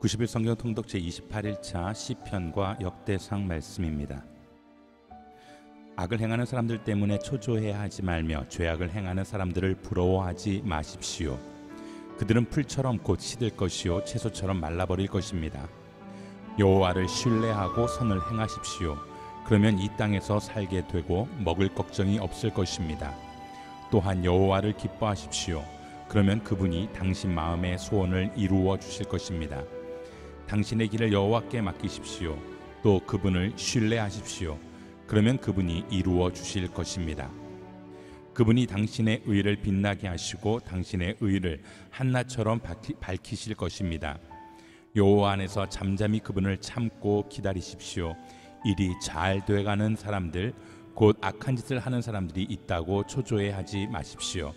90일 성경 통독 제28일차 시편과 역대상 말씀입니다. 악을 행하는 사람들 때문에 초조해야 하지 말며 죄악을 행하는 사람들을 부러워하지 마십시오. 그들은 풀처럼 곧 시들 것이요 채소처럼 말라버릴 것입니다. 여호와를 신뢰하고 선을 행하십시오. 그러면 이 땅에서 살게 되고 먹을 걱정이 없을 것입니다. 또한 여호와를 기뻐하십시오. 그러면 그분이 당신 마음의 소원을 이루어 주실 것입니다. 당신의 길을 여호와께 맡기십시오. 또 그분을 신뢰하십시오. 그러면 그분이 이루어 주실 것입니다. 그분이 당신의 의를 빛나게 하시고 당신의 의를 한낮처럼 밝히실 것입니다. 여호와 안에서 잠잠히 그분을 참고 기다리십시오. 일이 잘 돼가는 사람들, 곧 악한 짓을 하는 사람들이 있다고 초조해하지 마십시오.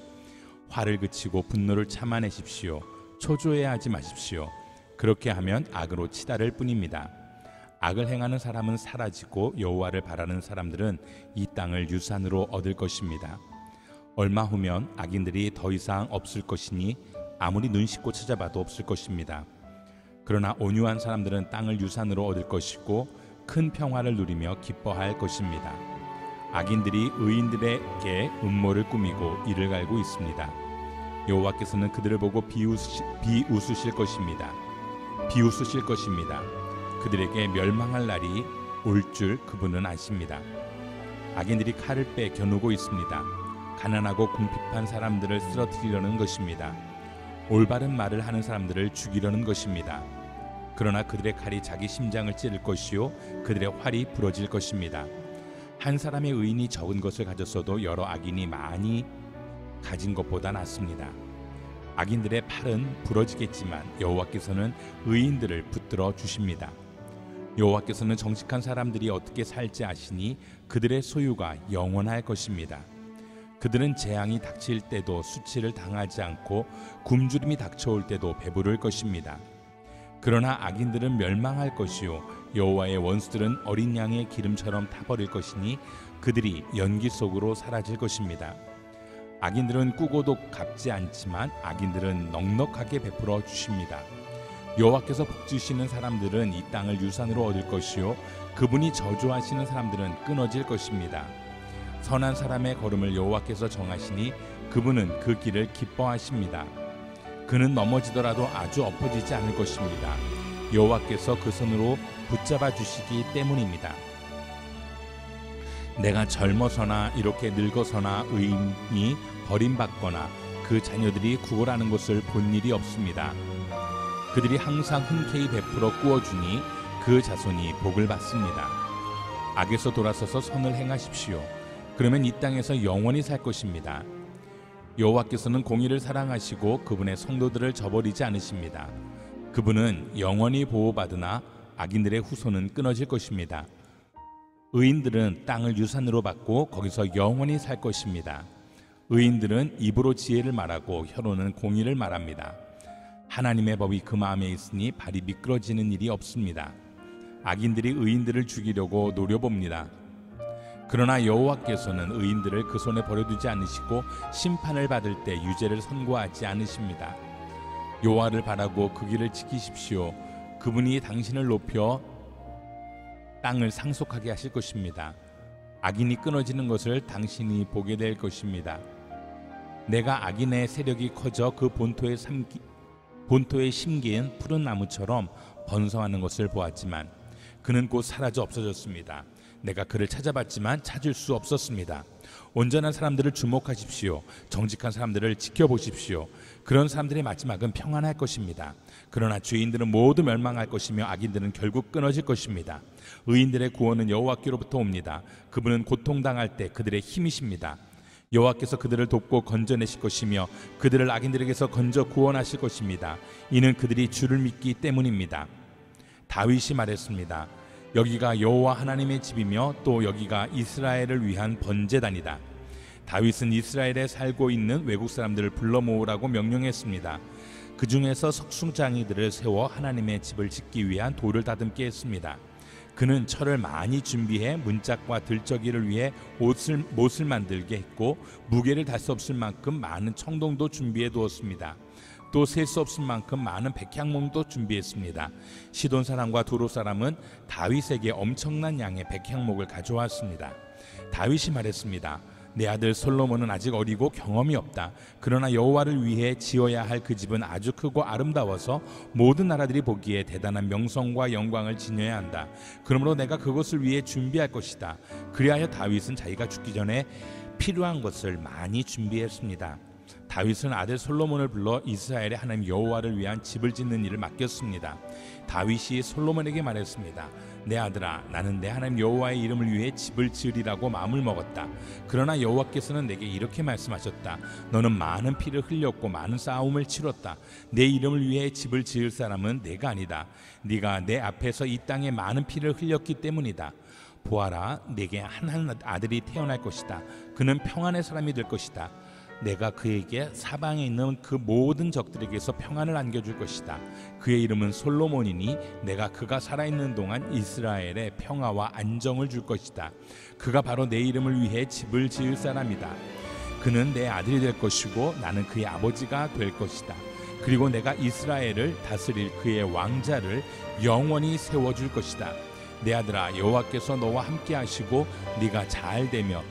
화를 그치고 분노를 참아내십시오. 초조해하지 마십시오. 그렇게 하면 악으로 치달을 뿐입니다. 악을 행하는 사람은 사라지고 여호와를 바라는 사람들은 이 땅을 유산으로 얻을 것입니다. 얼마 후면 악인들이 더 이상 없을 것이니 아무리 눈 씻고 찾아봐도 없을 것입니다. 그러나 온유한 사람들은 땅을 유산으로 얻을 것이고 큰 평화를 누리며 기뻐할 것입니다. 악인들이 의인들에게 음모를 꾸미고 이를 갈고 있습니다. 여호와께서는 그들을 보고 비웃으실 것입니다. 그들에게 멸망할 날이 올 줄 그분은 아십니다. 악인들이 칼을 빼 겨누고 있습니다. 가난하고 궁핍한 사람들을 쓰러뜨리려는 것입니다. 올바른 말을 하는 사람들을 죽이려는 것입니다. 그러나 그들의 칼이 자기 심장을 찌를 것이요 그들의 활이 부러질 것입니다. 한 사람의 의인이 적은 것을 가졌어도 여러 악인이 많이 가진 것보다 낫습니다. 악인들의 팔은 부러지겠지만 여호와께서는 의인들을 붙들어 주십니다. 여호와께서는 정직한 사람들이 어떻게 살지 아시니 그들의 소유가 영원할 것입니다. 그들은 재앙이 닥칠 때도 수치를 당하지 않고 굶주림이 닥쳐올 때도 배부를 것입니다. 그러나 악인들은 멸망할 것이요 여호와의 원수들은 어린 양의 기름처럼 타버릴 것이니 그들이 연기 속으로 사라질 것입니다. 악인들은 꾸고도 갚지 않지만 악인들은 넉넉하게 베풀어 주십니다. 여호와께서 복 주시는 사람들은 이 땅을 유산으로 얻을 것이요 그분이 저주하시는 사람들은 끊어질 것입니다. 선한 사람의 걸음을 여호와께서 정하시니 그분은 그 길을 기뻐하십니다. 그는 넘어지더라도 아주 엎어지지 않을 것입니다. 여호와께서 그 손으로 붙잡아 주시기 때문입니다. 내가 젊어서나 이렇게 늙어서나 의인이 버림받거나 그 자녀들이 구걸하는 것을 본 일이 없습니다. 그들이 항상 흔쾌히 베풀어 꾸어주니 그 자손이 복을 받습니다. 악에서 돌아서서 선을 행하십시오. 그러면 이 땅에서 영원히 살 것입니다. 여호와께서는 공의를 사랑하시고 그분의 성도들을 저버리지 않으십니다. 그분은 영원히 보호받으나 악인들의 후손은 끊어질 것입니다. 의인들은 땅을 유산으로 받고 거기서 영원히 살 것입니다. 의인들은 입으로 지혜를 말하고 혀로는 공의를 말합니다. 하나님의 법이 그 마음에 있으니 발이 미끄러지는 일이 없습니다. 악인들이 의인들을 죽이려고 노려봅니다. 그러나 여호와께서는 의인들을 그 손에 버려두지 않으시고 심판을 받을 때 유죄를 선고하지 않으십니다. 여호와를 바라고 그 길을 지키십시오. 그분이 당신을 높여 땅을 상속하게 하실 것입니다. 악인이 끊어지는 것을 당신이 보게 될 것입니다. 내가 악인의 세력이 커져 그 본토에 심긴 푸른 나무처럼 번성하는 것을 보았지만 그는 곧 사라져 없어졌습니다. 내가 그를 찾아봤지만 찾을 수 없었습니다. 온전한 사람들을 주목하십시오. 정직한 사람들을 지켜보십시오. 그런 사람들의 마지막은 평안할 것입니다. 그러나 죄인들은 모두 멸망할 것이며 악인들은 결국 끊어질 것입니다. 의인들의 구원은 여호와께로부터 옵니다. 그분은 고통당할 때 그들의 힘이십니다. 여호와께서 그들을 돕고 건져내실 것이며 그들을 악인들에게서 건져 구원하실 것입니다. 이는 그들이 주를 믿기 때문입니다. 다윗이 말했습니다. 여기가 여호와 하나님의 집이며 또 여기가 이스라엘을 위한 번제단이다. 다윗은 이스라엘에 살고 있는 외국 사람들을 불러 모으라고 명령했습니다. 그 중에서 석순장이들을 세워 하나님의 집을 짓기 위한 돌을 다듬게 했습니다. 그는 철을 많이 준비해 문짝과 들저기를 위해 못을 만들게 했고 무게를 달 수 없을 만큼 많은 청동도 준비해 두었습니다. 또 셀 수 없을 만큼 많은 백향목도 준비했습니다. 시돈 사람과 두로 사람은 다윗에게 엄청난 양의 백향목을 가져왔습니다. 다윗이 말했습니다. 내 아들 솔로몬은 아직 어리고 경험이 없다. 그러나 여호와를 위해 지어야 할 그 집은 아주 크고 아름다워서 모든 나라들이 보기에 대단한 명성과 영광을 지녀야 한다. 그러므로 내가 그것을 위해 준비할 것이다. 그리하여 다윗은 자기가 죽기 전에 필요한 것을 많이 준비했습니다. 다윗은 아들 솔로몬을 불러 이스라엘의 하나님 여호와를 위한 집을 짓는 일을 맡겼습니다. 다윗이 솔로몬에게 말했습니다. 내 아들아, 나는 내 하나님 여호와의 이름을 위해 집을 지으리라고 마음을 먹었다. 그러나 여호와께서는 내게 이렇게 말씀하셨다. 너는 많은 피를 흘렸고 많은 싸움을 치렀다. 내 이름을 위해 집을 지을 사람은 내가 아니다. 네가 내 앞에서 이 땅에 많은 피를 흘렸기 때문이다. 보아라, 내게 한 아들이 태어날 것이다. 그는 평안의 사람이 될 것이다. 내가 그에게 사방에 있는 그 모든 적들에게서 평안을 안겨줄 것이다. 그의 이름은 솔로몬이니 내가 그가 살아있는 동안 이스라엘에 평화와 안정을 줄 것이다. 그가 바로 내 이름을 위해 집을 지을 사람이다. 그는 내 아들이 될 것이고 나는 그의 아버지가 될 것이다. 그리고 내가 이스라엘을 다스릴 그의 왕자를 영원히 세워줄 것이다. 내 아들아, 여호와께서 너와 함께 하시고 네가 잘 되며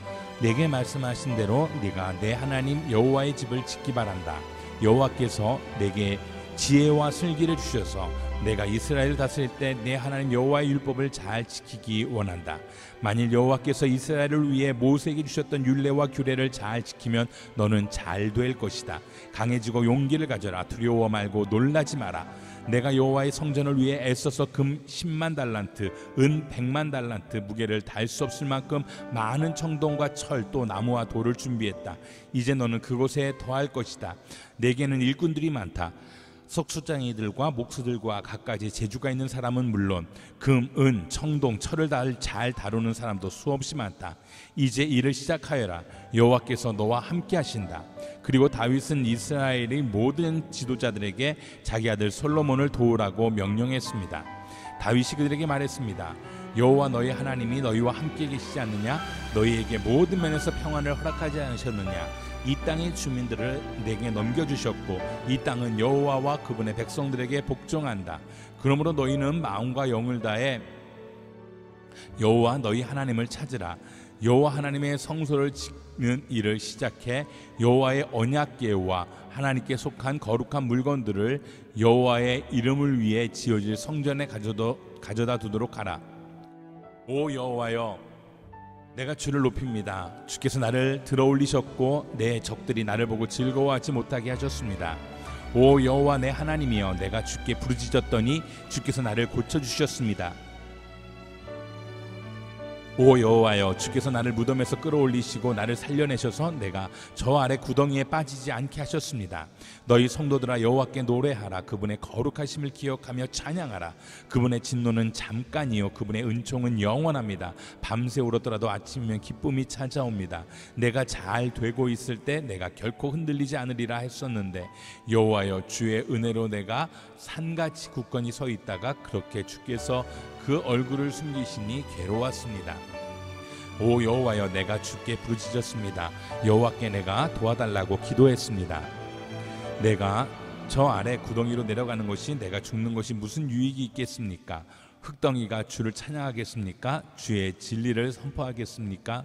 내게 말씀하신 대로 네가 내 하나님 여호와의 집을 짓기 바란다. 여호와께서 내게 지혜와 슬기를 주셔서 내가 이스라엘을 다스릴 때 내 하나님 여호와의 율법을 잘 지키기 원한다. 만일 여호와께서 이스라엘을 위해 모세에게 주셨던 율례와 규례를 잘 지키면 너는 잘 될 것이다. 강해지고 용기를 가져라. 두려워 말고 놀라지 마라. 내가 여호와의 성전을 위해 애써서 금 10만 달란트, 은 100만 달란트, 무게를 달 수 없을 만큼 많은 청동과 철, 또 나무와 돌을 준비했다. 이제 너는 그곳에 더할 것이다. 내게는 일꾼들이 많다. 석수장이들과 목수들과 갖가지 재주가 있는 사람은 물론 금, 은, 청동, 철을 잘 다루는 사람도 수없이 많다. 이제 일을 시작하여라. 여호와께서 너와 함께 하신다. 그리고 다윗은 이스라엘의 모든 지도자들에게 자기 아들 솔로몬을 도우라고 명령했습니다. 다윗이 그들에게 말했습니다. 여호와 너희 하나님이 너희와 함께 계시지 않느냐? 너희에게 모든 면에서 평안을 허락하지 않으셨느냐? 이 땅의 주민들을 내게 넘겨주셨고 이 땅은 여호와와 그분의 백성들에게 복종한다. 그러므로 너희는 마음과 영을 다해 여호와 너희 하나님을 찾으라. 여호와 하나님의 성소를 짓는 일을 시작해 여호와의 언약궤와 하나님께 속한 거룩한 물건들을 여호와의 이름을 위해 지어질 성전에 가져다 두도록 하라. 오 여호와여, 내가 주를 높입니다. 주께서 나를 들어올리셨고 내 적들이 나를 보고 즐거워하지 못하게 하셨습니다. 오 여호와 내 하나님이여, 내가 주께 부르짖었더니 주께서 나를 고쳐주셨습니다. 오 여호와여, 주께서 나를 무덤에서 끌어올리시고 나를 살려내셔서 내가 저 아래 구덩이에 빠지지 않게 하셨습니다. 너희 성도들아, 여호와께 노래하라. 그분의 거룩하심을 기억하며 찬양하라. 그분의 진노는 잠깐이요 그분의 은총은 영원합니다. 밤새 울었더라도 아침이면 기쁨이 찾아옵니다. 내가 잘 되고 있을 때 내가 결코 흔들리지 않으리라 했었는데 여호와여, 주의 은혜로 내가 산같이 굳건히 서 있다가 그렇게 주께서 그 얼굴을 숨기시니 괴로웠습니다. 오 여호와여, 내가 주께 부르짖었습니다. 여호와께 내가 도와달라고 기도했습니다. 내가 저 아래 구덩이로 내려가는 것이 내가 죽는 것이 무슨 유익이 있겠습니까? 흙덩이가 주를 찬양하겠습니까? 주의 진리를 선포하겠습니까?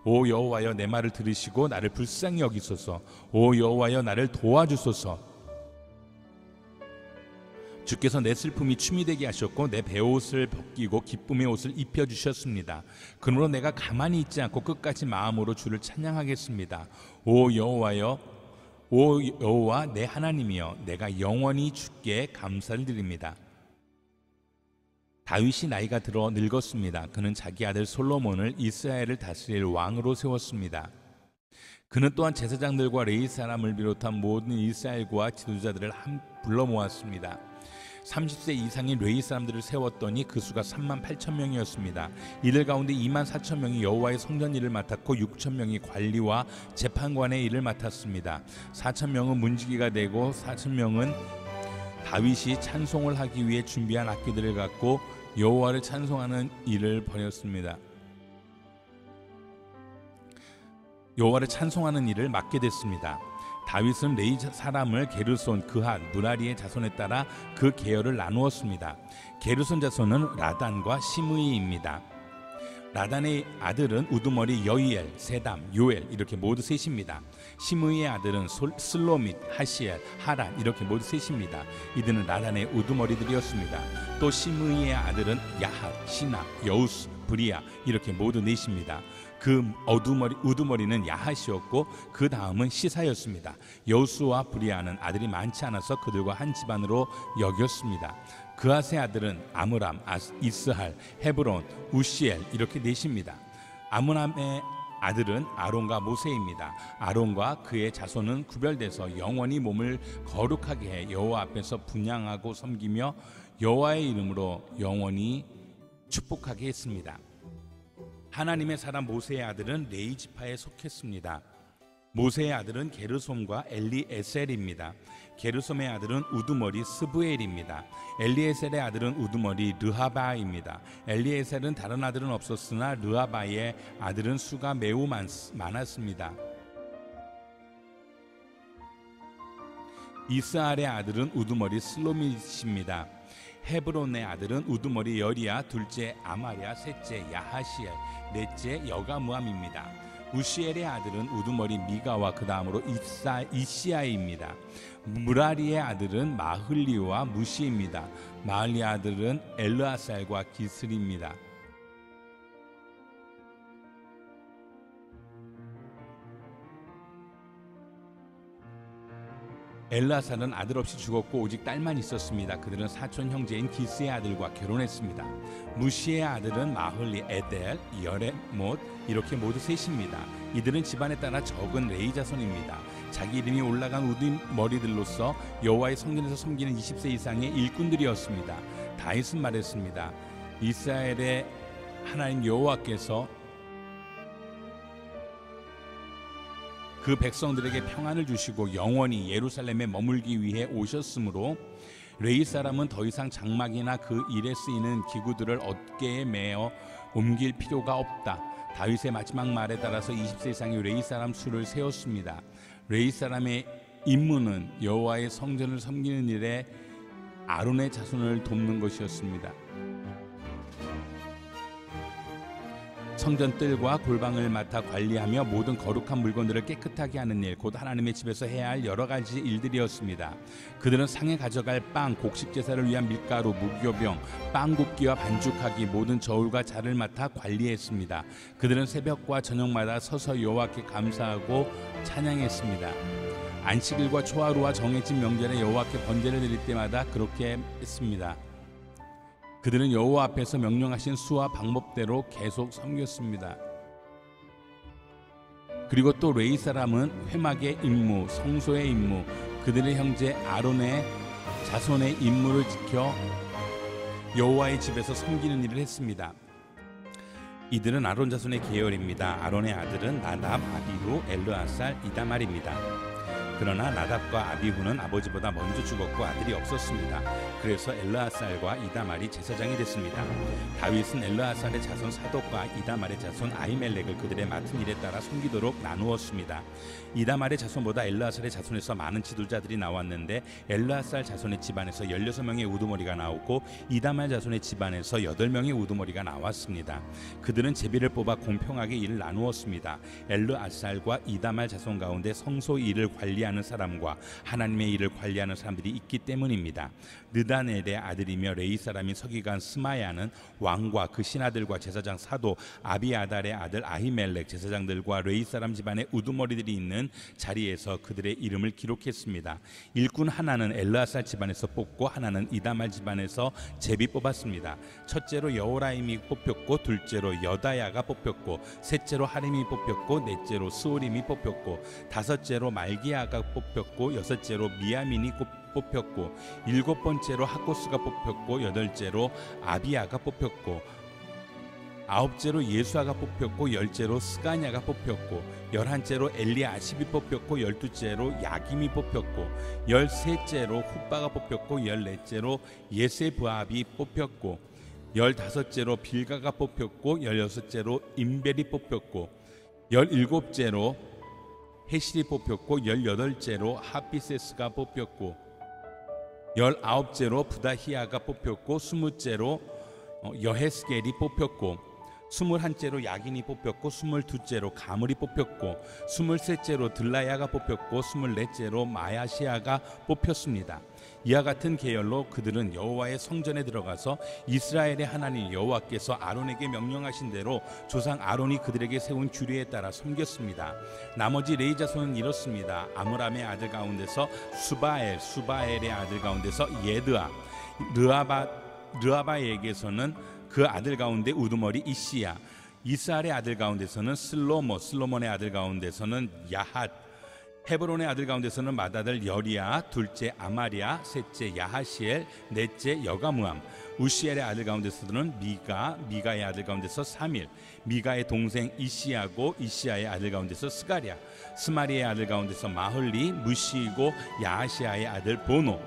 오 여호와여, 내 말을 들으시고 나를 불쌍히 여기소서. 오 여호와여, 나를 도와주소서. 주께서 내 슬픔이 춤이 되게 하셨고 내 베옷을 벗기고 기쁨의 옷을 입혀주셨습니다. 그러므로 내가 가만히 있지 않고 끝까지 마음으로 주를 찬양하겠습니다. 오 여호와여, 오 여호와 내 하나님이여, 내가 영원히 주께 감사를 드립니다. 다윗이 나이가 들어 늙었습니다. 그는 자기 아들 솔로몬을 이스라엘을 다스릴 왕으로 세웠습니다. 그는 또한 제사장들과 레위 사람을 비롯한 모든 이스라엘과 지도자들을 불러 모았습니다. 30세 이상의 레위 사람들을 세웠더니 그 수가 3만 8천 명이었습니다. 이들 가운데 2만 4천 명이 여호와의 성전 일을 맡았고 6천 명이 관리와 재판관의 일을 맡았습니다. 4천 명은 문지기가 되고 4천 명은 다윗이 찬송을 하기 위해 준비한 악기들을 갖고 여호와를 찬송하는 일을 벌였습니다. 여호와를 찬송하는 일을 맡게 됐습니다. 다윗은 레위 사람을 게르손, 그핫, 무라리의 자손에 따라 그 계열을 나누었습니다. 게르손 자손은 라단과 시므이입니다. 라단의 아들은 우두머리 여이엘, 세담, 요엘 이렇게 모두 셋입니다. 시므이의 아들은 슬로밋, 하시엘, 하란 이렇게 모두 셋입니다. 이들은 라단의 우두머리들이었습니다. 또 시므이의 아들은 야핫, 시납, 여우스, 브리아 이렇게 모두 넷입니다. 그 우두머리는 야핫이었고 그 다음은 시사였습니다. 여우스와 브리아는 아들이 많지 않아서 그들과 한 집안으로 여겼습니다. 그앗의 아들은 아므람, 이스할, 헤브론, 우시엘 이렇게 넷입니다. 아므람의 아들은 아론과 모세입니다. 아론과 그의 자손은 구별돼서 영원히 몸을 거룩하게 해 여호와 앞에서 분향하고 섬기며 여호와의 이름으로 영원히 축복하게 했습니다. 하나님의 사람 모세의 아들은 레위 지파에 속했습니다. 모세의 아들은 게르솜과 엘리에셀입니다. 게르솜의 아들은 우두머리 스브엘입니다. 엘리에셀의 아들은 우두머리 르하바입니다. 엘리에셀은 다른 아들은 없었으나 르하바의 아들은 수가 매우 많았습니다. 이스알의 아들은 우두머리 슬로밋입니다. 헤브론의 아들은 우두머리 여리야, 둘째 아마랴, 셋째 야하시엘, 넷째 여가무함입니다. 우시엘의 아들은 우두머리 미가와 그 다음으로 이시아입니다. 무라리의 아들은 마흘리와 무시입니다. 마흘리의 아들은 엘르아살과 기슬입니다. 엘르아살은 아들 없이 죽었고 오직 딸만 있었습니다. 그들은 사촌 형제인 기스의 아들과 결혼했습니다. 무시의 아들은 마흘리, 에델, 여레못 이렇게 모두 셋입니다. 이들은 집안에 따라 적은 레위 자손입니다. 자기 이름이 올라간 우두머리들로서 여호와의 성전에서 섬기는 20세 이상의 일꾼들이었습니다. 다윗은 말했습니다. 이스라엘의 하나님 여호와께서 그 백성들에게 평안을 주시고 영원히 예루살렘에 머물기 위해 오셨으므로 레위 사람은 더 이상 장막이나 그 일에 쓰이는 기구들을 어깨에 메어 옮길 필요가 없다. 다윗의 마지막 말에 따라서 20세 이상의 레위 사람 수를 세웠습니다. 레위 사람의 임무는 여호와의 성전을 섬기는 일에 아론의 자손을 돕는 것이었습니다. 성전 뜰과 골방을 맡아 관리하며 모든 거룩한 물건들을 깨끗하게 하는 일, 곧 하나님의 집에서 해야 할 여러 가지 일들이었습니다. 그들은 상에 가져갈 빵, 곡식 제사를 위한 밀가루, 무교병, 빵 굽기와 반죽하기, 모든 저울과 자를 맡아 관리했습니다. 그들은 새벽과 저녁마다 서서 여호와께 감사하고 찬양했습니다. 안식일과 초하루와 정해진 명절에 여호와께 번제를 드릴 때마다 그렇게 했습니다. 그들은 여호와 앞에서 명령하신 수와 방법대로 계속 섬겼습니다. 그리고 또 레위 사람은 회막의 임무, 성소의 임무, 그들의 형제 아론의 자손의 임무를 지켜 여호와의 집에서 섬기는 일을 했습니다. 이들은 아론 자손의 계열입니다. 아론의 아들은 나답, 아비후, 엘르아살, 이다말입니다. 그러나 나답과 아비후는 아버지보다 먼저 죽었고 아들이 없었습니다. 그래서 엘르아살과 이다말이 제사장이 됐습니다. 다윗은 엘르아살의 자손 사독과 이다말의 자손 아히멜렉을 그들의 맡은 일에 따라 섬기도록 나누었습니다. 이다말의 자손보다 엘르아살의 자손에서 많은 지도자들이 나왔는데 엘르아살 자손의 집안에서 16명의 우두머리가 나오고 이다말 자손의 집안에서 8명의 우두머리가 나왔습니다. 그들은 제비를 뽑아 공평하게 일을 나누었습니다. 엘르아살과 이다말 자손 가운데 성소 일을 관리하는 사람과 하나님의 일을 관리하는 사람들이 있기 때문입니다. 느다넬의 아들이며 레위 사람인 서기관 스마야는 왕과 그 신하들과 제사장 사도 아비아달의 아들 아히멜렉 제사장들과 레위 사람 집안의 우두머리들이 있는 자리에서 그들의 이름을 기록했습니다. 일꾼 하나는 엘르아살 집안에서 뽑고 하나는 이다말 집안에서 제비 뽑았습니다. 첫째로 여호라임이 뽑혔고 둘째로 여다야가 뽑혔고 셋째로 하림이 뽑혔고 넷째로 스오림이 뽑혔고 다섯째로 말기야가 뽑혔고 여섯째로 미야민이 뽑혔고 일곱 번째로 하코스가 뽑혔고 여덟째로 아비야가 뽑혔고 아홉째로 예수아가 뽑혔고 열째로 스가냐가 뽑혔고 열한째로 엘리아십이 뽑혔고 열두째로 야김이 뽑혔고 열셋째로 훗바가 뽑혔고 열넷째로 예세브압이 뽑혔고 열다섯째로 빌가가 뽑혔고 열여섯째로 임벨이 뽑혔고 열일곱째로 헤실이 뽑혔고 18째로 하피세스가 뽑혔고 19째로 부다히아가 뽑혔고 20째로 여헤스겔이 뽑혔고 21째로 야긴이 뽑혔고 22째로 가물이 뽑혔고 23째로 들라야가 뽑혔고 24째로 마야시아가 뽑혔습니다. 이와 같은 계열로 그들은 여호와의 성전에 들어가서 이스라엘의 하나님 여호와께서 아론에게 명령하신 대로 조상 아론이 그들에게 세운 규례에 따라 섬겼습니다. 나머지 레위 자손은 이렇습니다. 아므람의 아들 가운데서 수바엘의 아들 가운데서 예드아, 르아바에게서는 그 아들 가운데 우두머리 이시야, 이스알의 아들 가운데서는 슬로몬의 아들 가운데서는 야핫, 헤브론의 아들 가운데서는 맏아들 여리야, 둘째 아마리아, 셋째 야하시엘, 넷째 여가무암, 우시엘의 아들 가운데서는 미가의 아들 가운데서 사밀, 미가의 동생 이시야고 이시야의 아들 가운데서 스가랴, 스마리의 아들 가운데서 마흘리, 무시이고 야하시아의 아들 보노,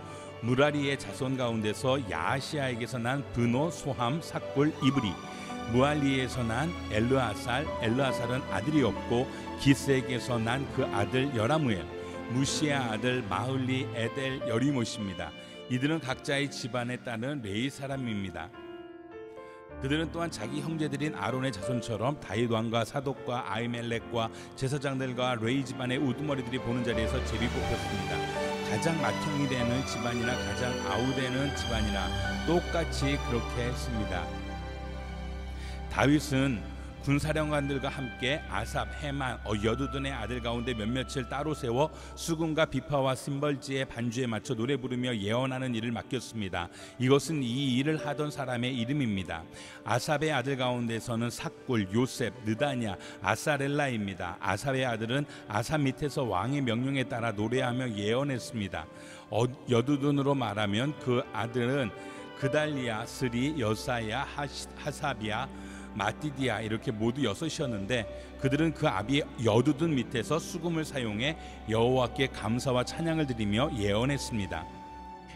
무라리의 자손 가운데서 야하시아에게서 난 브노, 소함, 삭굴, 이브리, 무알리에서 난 엘르아살은 아들이 없고 기스에게서 난 그 아들 여라무엘, 무시아 아들 마흘리, 에델, 여리못입니다. 이들은 각자의 집안에 따른 레위 사람입니다. 그들은 또한 자기 형제들인 아론의 자손처럼 다윗 왕과 사독과 아히멜렉과 제사장들과 레위 집안의 우두머리들이 보는 자리에서 제비 뽑혔습니다. 가장 맏형이 되는 집안이나 가장 아우되는 집안이나 똑같이 그렇게 했습니다. 다윗은 군사령관들과 함께 아삽, 헤만, 여두둔의 아들 가운데 몇몇을 따로 세워 수금과 비파와 심벌지의 반주에 맞춰 노래 부르며 예언하는 일을 맡겼습니다. 이것은 이 일을 하던 사람의 이름입니다. 아삽의 아들 가운데서는 삭굴, 요셉, 느다냐, 아사렐라입니다. 아삽의 아들은 아삽 밑에서 왕의 명령에 따라 노래하며 예언했습니다. 여두둔으로 말하면 그 아들은 그달리야, 스리, 여사야, 하사비야, 마띠디아 이렇게 모두 6이었는데 그들은 그 아비 여두둔 밑에서 수금을 사용해 여호와께 감사와 찬양을 드리며 예언했습니다.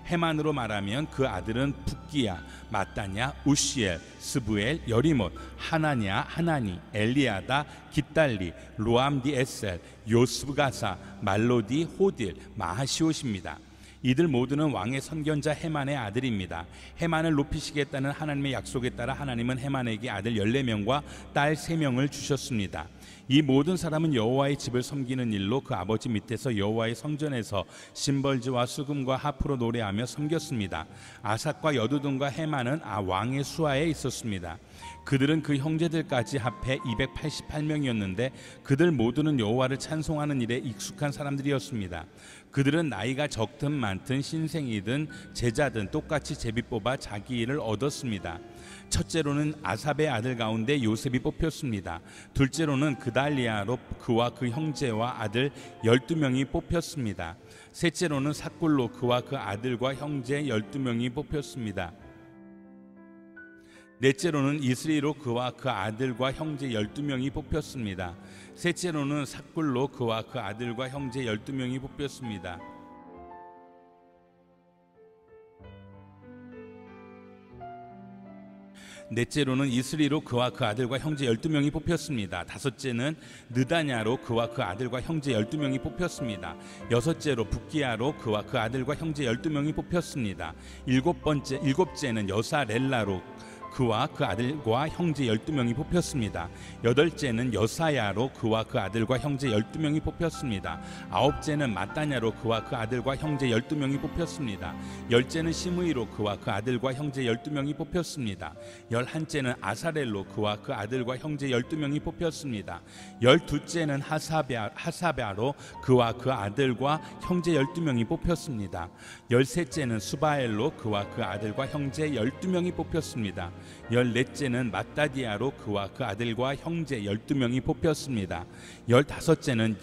헤만으로 말하면 그 아들은 붓기야, 마따냐, 우시엘, 스부엘, 여리못, 하나냐, 하나니, 엘리아다, 깃달리, 로암디에셀, 요스브가사, 말로디, 호딜, 마하시옷입니다. 이들 모두는 왕의 선견자 헤만의 아들입니다. 헤만을 높이시겠다는 하나님의 약속에 따라 하나님은 헤만에게 아들 14명과 딸 3명을 주셨습니다. 이 모든 사람은 여호와의 집을 섬기는 일로 그 아버지 밑에서 여호와의 성전에서 심벌지와 수금과 하프로 노래하며 섬겼습니다. 아삭과 여두둔과 헤만은 왕의 수하에 있었습니다. 그들은 그 형제들까지 합해 288명이었는데 그들 모두는 여호와를 찬송하는 일에 익숙한 사람들이었습니다. 그들은 나이가 적든 많든 신생이든 제자든 똑같이 제비 뽑아 자기 일을 얻었습니다. 첫째로는 아삽의 아들 가운데 요셉이 뽑혔습니다. 둘째로는 그달리아로 그와 그 형제와 아들 12명이 뽑혔습니다. 셋째로는 삭굴로 그와 그 아들과 형제 12명이 뽑혔습니다. 넷째로는 이스리로 그와 그 아들과 형제 12명이 뽑혔습니다. 셋째로는 삭굴로 그와 그 아들과 형제 12명이 뽑혔습니다. 넷째로는 이스리로 그와 그 아들과 형제 12명이 뽑혔습니다. 다섯째는 느다냐로 그와 그 아들과 형제 12명이 뽑혔습니다. 여섯째로 붓기야로 그와 그 아들과 형제 12명이 뽑혔습니다. 일곱째는 여사렐라로 그와 그 아들과 형제 12명이 뽑혔습니다. 여덟째는 여사야로 그와 그 아들과 형제 12명이 뽑혔습니다. 아홉째는 마따냐로 그와 그 아들과 형제 12명이 뽑혔습니다. 열째는 시므이로 그와 그 아들과 형제 12명이 뽑혔습니다. 열한째는 아사렐로 그와 그 아들과 형제 12명이 뽑혔습니다. 열두째는 하사랴로 그와 그 아들과 형제 12명이 뽑혔습니다. 열셋째는 수바엘로 그와 그 아들과 형제 12명이 뽑혔습니다. 열넷째는 마따디아로 그와 그 아들과 형제 12명이 뽑혔습니다. 열다섯째는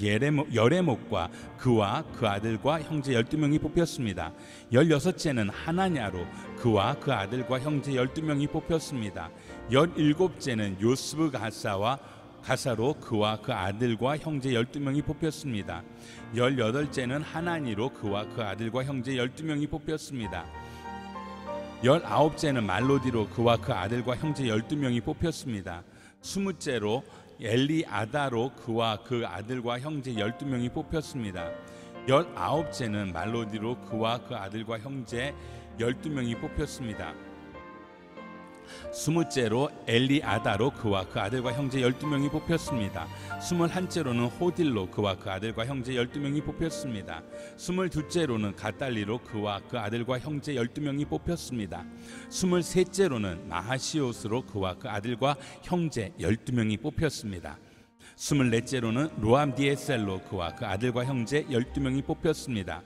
여레목과 그와 그 아들과 형제 12명이 뽑혔습니다. 열여섯째는 하나냐로 그와 그 아들과 형제 12명이 뽑혔습니다. 열일곱째는 요스브 가사로 그와 그 아들과 형제 12명이 뽑혔습니다. 열여덟째는 하나니로 그와 그 아들과 형제 12명이 뽑혔습니다. 열아홉째는 말로디로 그와 그 아들과 형제 12명이 뽑혔습니다. 스무째로 엘리아다로 그와 그 아들과 형제 12명이 뽑혔습니다. 19째는 말로디로 그와 그 아들과 형제 12명이 뽑혔습니다. 20째로 엘리아다로 그와 그 아들과 형제 12명이 뽑혔습니다. 21째로는 호딜로 그와 그 아들과 형제 12명이 뽑혔습니다. 22째로는 가달리로 그와 그 아들과 형제 12명이 뽑혔습니다. 23째로는 마하시옷으로 그와 그 아들과 형제 12명이 뽑혔습니다. 24째로는 로암디에셀로 그와 그 아들과 형제 12명이 뽑혔습니다.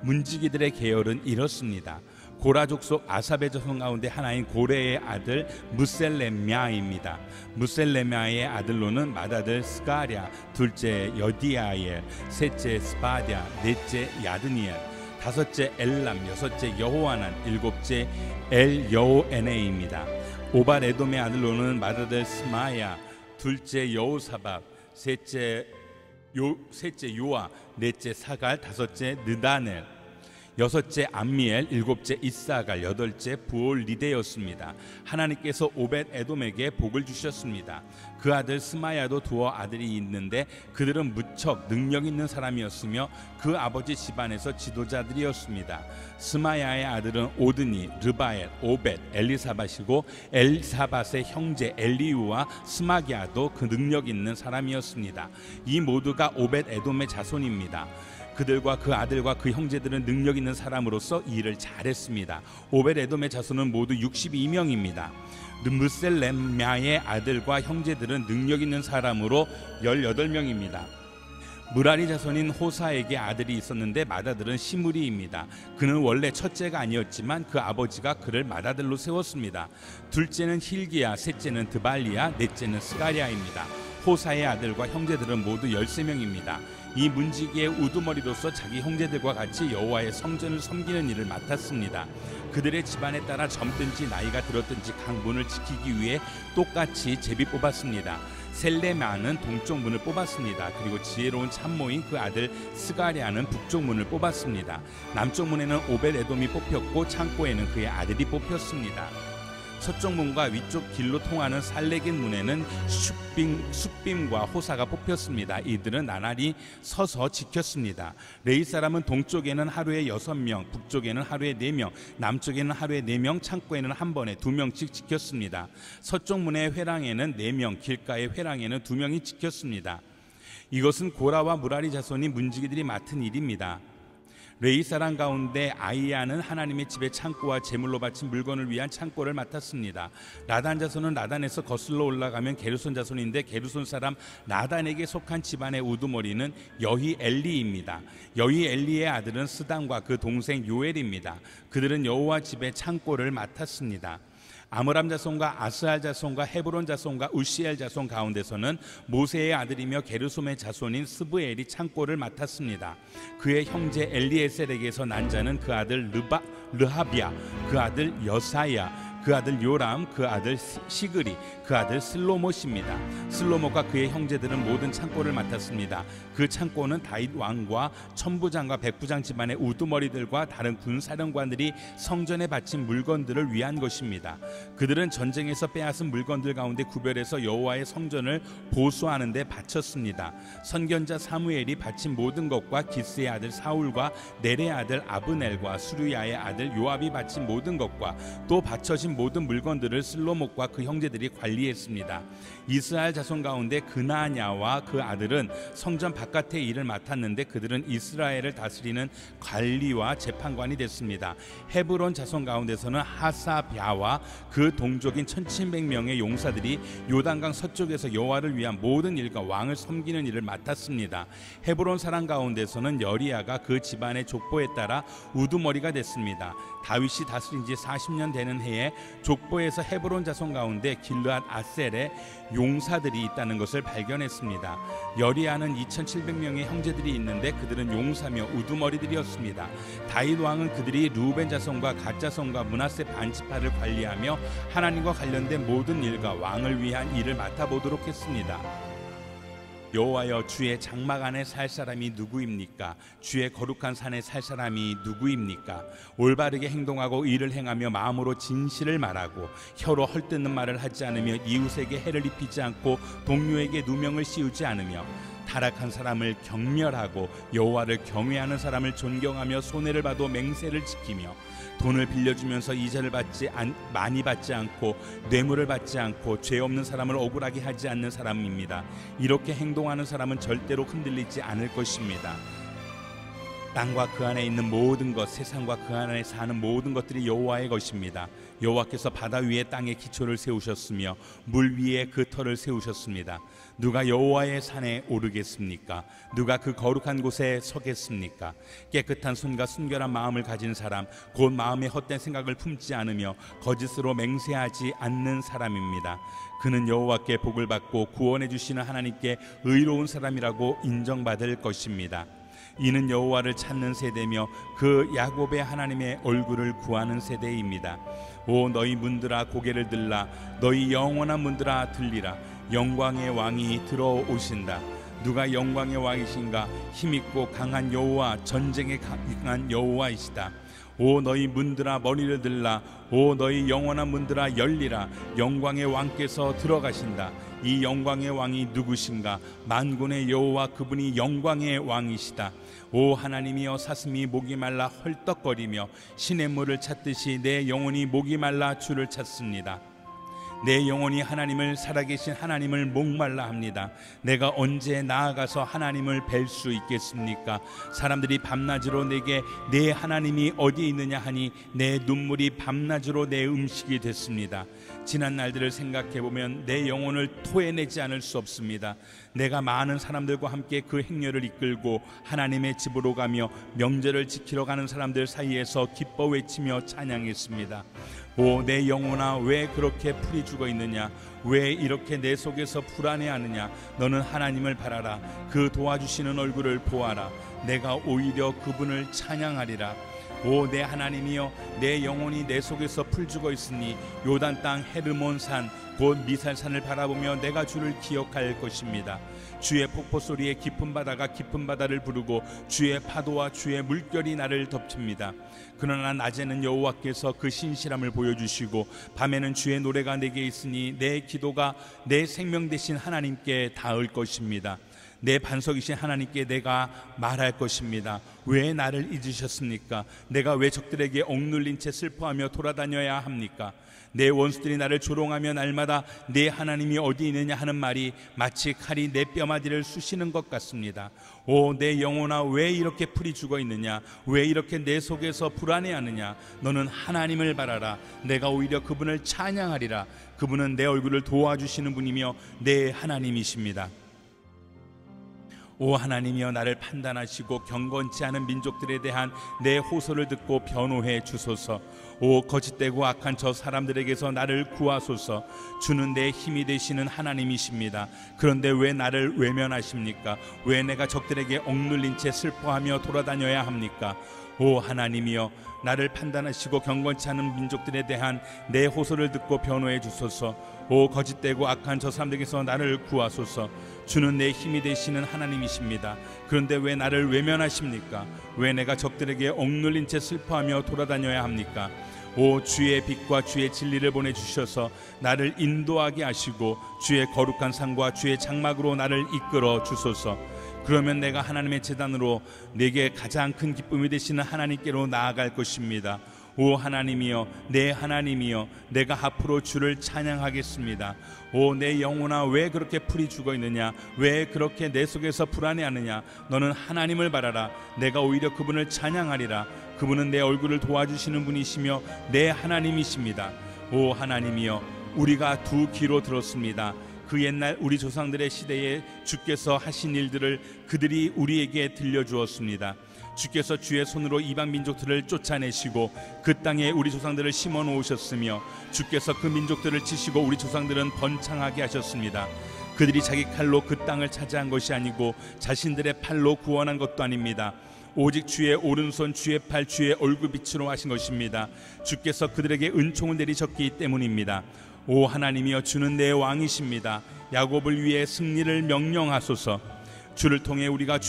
문지기들의 계열은 이렇습니다. 고라 족속 아삽의 자손 가운데 하나인 고레의 아들 무셀레미아입니다. 무셀레미아의 아들로는 맏아들 스가랴, 둘째 여디아엘, 셋째 스바랴, 넷째 야드니엘, 다섯째 엘람, 여섯째 여호하난, 일곱째 엘여호에네입니다. 오발 에돔의 아들로는 맏아들 스마야, 둘째 여호사박, 셋째 요아, 넷째 사갈, 다섯째 느다넬, 여섯째 암미엘, 일곱째 이사갈, 여덟째 부올리데였습니다. 하나님께서 오벳 에돔에게 복을 주셨습니다. 그 아들 스마야도 두어 아들이 있는데 그들은 무척 능력 있는 사람이었으며 그 아버지 집안에서 지도자들이었습니다. 스마야의 아들은 오드니, 르바엘, 오벳, 엘리사밧이고 엘사밧의 형제 엘리우와 스마기아도 그 능력 있는 사람이었습니다. 이 모두가 오벳 에돔의 자손입니다. 그들과 그 아들과 그 형제들은 능력 있는 사람으로서 일을 잘했습니다. 오벳 에돔의 자손은 모두 62명입니다. 무셀레미아의 아들과 형제들은 능력 있는 사람으로 18명입니다. 무라리 자손인 호사에게 아들이 있었는데 맏아들은 시므리입니다. 그는 원래 첫째가 아니었지만 그 아버지가 그를 맏아들로 세웠습니다. 둘째는 힐기야, 셋째는 드발리야, 넷째는 스가랴입니다. 호사의 아들과 형제들은 모두 13명입니다. 이 문지기의 우두머리로서 자기 형제들과 같이 여호와의 성전을 섬기는 일을 맡았습니다. 그들의 집안에 따라 젊든지 나이가 들었든지 강문을 지키기 위해 똑같이 제비 뽑았습니다. 셀레마는 동쪽 문을 뽑았습니다. 그리고 지혜로운 참모인 그 아들 스가랴는 북쪽 문을 뽑았습니다. 남쪽 문에는 오벳 에돔이 뽑혔고 창고에는 그의 아들이 뽑혔습니다. 서쪽 문과 위쪽 길로 통하는 살레긴 문에는 숫빔과 호사가 뽑혔습니다. 이들은 나날이 서서 지켰습니다. 레위 사람은 동쪽에는 하루에 6명, 북쪽에는 하루에 4명, 남쪽에는 하루에 4명, 창고에는 한 번에 2명씩 지켰습니다. 서쪽 문의 회랑에는 4명, 길가의 회랑에는 2명이 지켰습니다. 이것은 고라와 무라리 자손이 문지기들이 맡은 일입니다. 레위 사람 가운데 아이야는 하나님의 집의 창고와 제물로 바친 물건을 위한 창고를 맡았습니다. 라단 자손은 라단에서 거슬러 올라가면 게르손 자손인데 게르손 사람 라단에게 속한 집안의 우두머리는 여히 엘리입니다. 여히 엘리의 아들은 스단과 그 동생 요엘입니다. 그들은 여호와 집의 창고를 맡았습니다. 아므람 자손과 아스알 자손과 헤브론 자손과 우시엘 자손 가운데서는 모세의 아들이며 게르솜의 자손인 스브엘이 창고를 맡았습니다. 그의 형제 엘리에셀에게서 난 자는 그 아들 르하비야, 그 아들 여사야, 그 아들 요람, 그 아들 시그리, 그 아들 슬로못입니다. 슬로못과 그의 형제들은 모든 창고를 맡았습니다. 그 창고는 다윗 왕과 천부장과 백부장 집안의 우두머리들과 다른 군사령관들이 성전에 바친 물건들을 위한 것입니다. 그들은 전쟁에서 빼앗은 물건들 가운데 구별해서 여호와의 성전을 보수하는 데 바쳤습니다. 선견자 사무엘이 바친 모든 것과 기스의 아들 사울과 넬의 아들 아브넬과 수르야의 아들 요압이 바친 모든 것과 또 바쳐진 모든 물건들을 슬로못과 그 형제들이 관리했습니다. 이스라엘 자손 가운데 그나냐와 그 아들은 성전 바깥의 일을 맡았는데 그들은 이스라엘을 다스리는 관리와 재판관이 됐습니다. 헤브론 자손 가운데서는 하사랴와 그 동족인 1700명의 용사들이 요단강 서쪽에서 여호와를 위한 모든 일과 왕을 섬기는 일을 맡았습니다. 헤브론 사람 가운데서는 여리야가 그 집안의 족보에 따라 우두머리가 됐습니다. 다윗이 다스린 지 40년 되는 해에 족보에서 헤브론 자손 가운데 길르앗 아셀에 용사들이 있다는 것을 발견했습니다. 여리야는 2700명의 형제들이 있는데 그들은 용사며 우두머리들이었습니다. 다윗 왕은 그들이 르우벤 자손과 갓 자손과 므낫세 반지파를 관리하며 하나님과 관련된 모든 일과 왕을 위한 일을 맡아보도록 했습니다. 여호와여, 주의 장막 안에 살 사람이 누구입니까? 주의 거룩한 산에 살 사람이 누구입니까? 올바르게 행동하고 의를 행하며 마음으로 진실을 말하고 혀로 헐뜯는 말을 하지 않으며 이웃에게 해를 입히지 않고 동료에게 누명을 씌우지 않으며 타락한 사람을 경멸하고 여호와를 경외하는 사람을 존경하며 손해를 봐도 맹세를 지키며 돈을 빌려주면서 이자를 많이 받지 않고 뇌물을 받지 않고 죄 없는 사람을 억울하게 하지 않는 사람입니다. 이렇게 행동하는 사람은 절대로 흔들리지 않을 것입니다. 땅과 그 안에 있는 모든 것, 세상과 그 안에 사는 모든 것들이 여호와의 것입니다. 여호와께서 바다 위에 땅의 기초를 세우셨으며 물 위에 그 터를 세우셨습니다. 누가 여호와의 산에 오르겠습니까? 누가 그 거룩한 곳에 서겠습니까? 깨끗한 손과 순결한 마음을 가진 사람, 곧 마음에 헛된 생각을 품지 않으며 거짓으로 맹세하지 않는 사람입니다. 그는 여호와께 복을 받고 구원해 주시는 하나님께 의로운 사람이라고 인정받을 것입니다. 이는 여호와를 찾는 세대며 그 야곱의 하나님의 얼굴을 구하는 세대입니다. 오 너희 문들아 고개를 들라, 너희 영원한 문들아 들리라. 영광의 왕이 들어오신다. 누가 영광의 왕이신가? 힘있고 강한 여호와, 전쟁에 강한 여호와이시다. 오 너희 문들아 머리를 들라, 오 너희 영원한 문들아 열리라. 영광의 왕께서 들어가신다. 이 영광의 왕이 누구신가? 만군의 여호와, 그분이 영광의 왕이시다. 오 하나님이여, 사슴이 목이 말라 헐떡거리며 시냇물을 찾듯이 내 영혼이 목이 말라 주를 찾습니다. 내 영혼이 하나님을, 살아계신 하나님을 목말라 합니다. 내가 언제 나아가서 하나님을 뵐 수 있겠습니까? 사람들이 밤낮으로 내게 내 하나님이 어디 있느냐 하니 내 눈물이 밤낮으로 내 음식이 됐습니다. 지난 날들을 생각해보면 내 영혼을 토해내지 않을 수 없습니다. 내가 많은 사람들과 함께 그 행렬을 이끌고 하나님의 집으로 가며 명절을 지키러 가는 사람들 사이에서 기뻐 외치며 찬양했습니다. 오 내 영혼아, 왜 그렇게 풀이 죽어 있느냐? 왜 이렇게 내 속에서 불안해하느냐? 너는 하나님을 바라라. 그 도와주시는 얼굴을 보아라. 내가 오히려 그분을 찬양하리라. 오 내 하나님이여, 내 영혼이 내 속에서 풀 죽어 있으니 요단 땅 헤르몬 산 곧 미살산을 바라보며 내가 주를 기억할 것입니다. 주의 폭포 소리에 깊은 바다가 깊은 바다를 부르고 주의 파도와 주의 물결이 나를 덮칩니다. 그러나 낮에는 여호와께서 그 신실함을 보여주시고 밤에는 주의 노래가 내게 있으니 내 기도가 내 생명 되신 하나님께 닿을 것입니다. 내 반석이신 하나님께 내가 말할 것입니다. 왜 나를 잊으셨습니까? 내가 왜 적들에게 억눌린 채 슬퍼하며 돌아다녀야 합니까? 내 원수들이 나를 조롱하며 날마다 내 하나님이 어디 있느냐 하는 말이 마치 칼이 내 뼈마디를 쑤시는 것 같습니다. 오 내 영혼아, 왜 이렇게 풀이 죽어 있느냐? 왜 이렇게 내 속에서 불안해하느냐? 너는 하나님을 바라라. 내가 오히려 그분을 찬양하리라. 그분은 내 얼굴을 도와주시는 분이며 내 하나님이십니다. 오 하나님이여, 나를 판단하시고 경건치 않은 민족들에 대한 내 호소를 듣고 변호해 주소서. 오 거짓되고 악한 저 사람들에게서 나를 구하소서. 주는 내 힘이 되시는 하나님이십니다. 그런데 왜 나를 외면하십니까? 왜 내가 적들에게 억눌린 채 슬퍼하며 돌아다녀야 합니까? 오 하나님이여, 나를 판단하시고 경건치 않은 민족들에 대한 내 호소를 듣고 변호해 주소서. 오 거짓되고 악한 저 사람들에게서 나를 구하소서. 주는 내 힘이 되시는 하나님이십니다. 그런데 왜 나를 외면하십니까? 왜 내가 적들에게 억눌린 채 슬퍼하며 돌아다녀야 합니까? 오 주의 빛과 주의 진리를 보내주셔서 나를 인도하게 하시고 주의 거룩한 산과 주의 장막으로 나를 이끌어 주소서. 그러면 내가 하나님의 제단으로 내게 가장 큰 기쁨이 되시는 하나님께로 나아갈 것입니다. 오 하나님이여, 내 하나님이여, 내가 앞으로 주를 찬양하겠습니다. 오 내 영혼아, 왜 그렇게 풀이 죽어 있느냐? 왜 그렇게 내 속에서 불안해하느냐? 너는 하나님을 바라라. 내가 오히려 그분을 찬양하리라. 그분은 내 얼굴을 도와주시는 분이시며 내 하나님이십니다. 오 하나님이여, 우리가 두 귀로 들었습니다. 그 옛날 우리 조상들의 시대에 주께서 하신 일들을 그들이 우리에게 들려주었습니다. 주께서 주의 손으로 이방 민족들을 쫓아내시고 그 땅에 우리 조상들을 심어 놓으셨으며 주께서 그 민족들을 치시고 우리 조상들은 번창하게 하셨습니다. 그들이 자기 칼로 그 땅을 차지한 것이 아니고 자신들의 팔로 구원한 것도 아닙니다. 오직 주의 오른손, 주의 팔, 주의 얼굴빛으로 하신 것입니다. 주께서 그들에게 은총을 내리셨기 때문입니다. 오 하나님이여, 주는 내 왕이십니다. 야곱을 위해 승리를 명령하소서. 주를 통해 우리가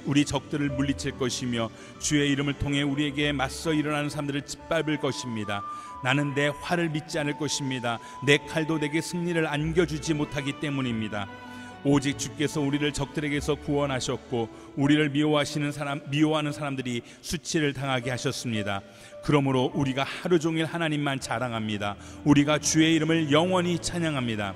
우리 적들을 물리칠 것이며 주의 이름을 통해 우리에게 맞서 일어나는 사람들을 짓밟을 것입니다. 나는 내 활을 믿지 않을 것입니다. 내 칼도 내게 승리를 안겨주지 못하기 때문입니다. 오직 주께서 우리를 적들에게서 구원하셨고 우리를 미워하는 사람들이 수치를 당하게 하셨습니다. 그러므로 우리가 하루 종일 하나님만 자랑합니다. 우리가 주의 이름을 영원히 찬양합니다.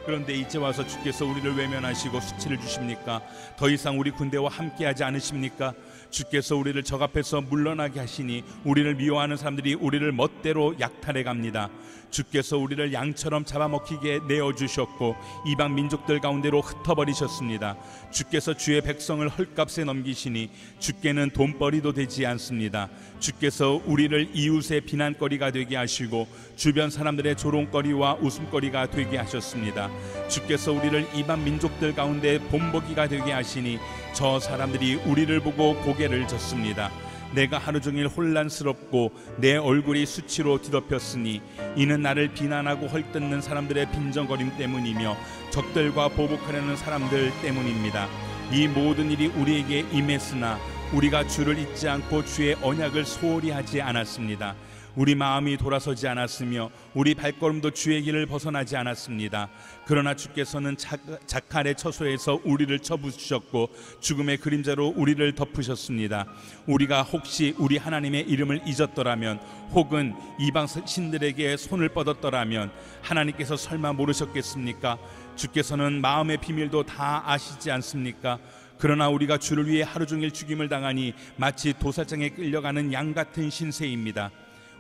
그런데 이제 와서 주께서 우리를 외면하시고 수치를 주십니까? 더 이상 우리 군대와 함께하지 않으십니까? 주께서 우리를 적 앞에서 물러나게 하시니 우리를 미워하는 사람들이 우리를 멋대로 약탈해 갑니다. 주께서 우리를 양처럼 잡아먹히게 내어주셨고 이방 민족들 가운데로 흩어버리셨습니다. 주께서 주의 백성을 헐값에 넘기시니 주께는 돈벌이도 되지 않습니다. 주께서 우리를 이웃의 비난거리가 되게 하시고 주변 사람들의 조롱거리와 웃음거리가 되게 하셨습니다. 주께서 우리를 이방 민족들 가운데 본보기가 되게 하시니 저 사람들이 우리를 보고 고개를 젓습니다. 내가 하루 종일 혼란스럽고 내 얼굴이 수치로 뒤덮였으니 이는 나를 비난하고 헐뜯는 사람들의 빈정거림 때문이며 적들과 보복하려는 사람들 때문입니다. 이 모든 일이 우리에게 임했으나 우리가 주를 잊지 않고 주의 언약을 소홀히 하지 않았습니다. 우리 마음이 돌아서지 않았으며 우리 발걸음도 주의 길을 벗어나지 않았습니다. 그러나 주께서는 자칼의 처소에서 우리를 쳐부수셨고 죽음의 그림자로 우리를 덮으셨습니다. 우리가 혹시 우리 하나님의 이름을 잊었더라면 혹은 이방 신들에게 손을 뻗었더라면 하나님께서 설마 모르셨겠습니까? 주께서는 마음의 비밀도 다 아시지 않습니까? 그러나 우리가 주를 위해 하루 종일 죽임을 당하니 마치 도살장에 끌려가는 양 같은 신세입니다.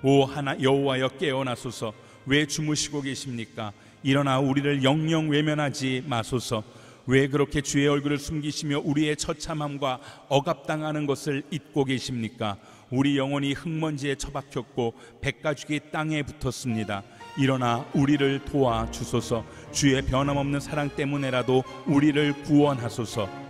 오 여호와여, 깨어나소서. 왜 주무시고 계십니까? 일어나 우리를 영영 외면하지 마소서. 왜 그렇게 주의 얼굴을 숨기시며 우리의 처참함과 억압당하는 것을 잊고 계십니까? 우리 영혼이 흙먼지에 처박혔고 백가죽이 땅에 붙었습니다. 일어나 우리를 도와주소서. 주의 변함없는 사랑 때문에라도 우리를 구원하소서.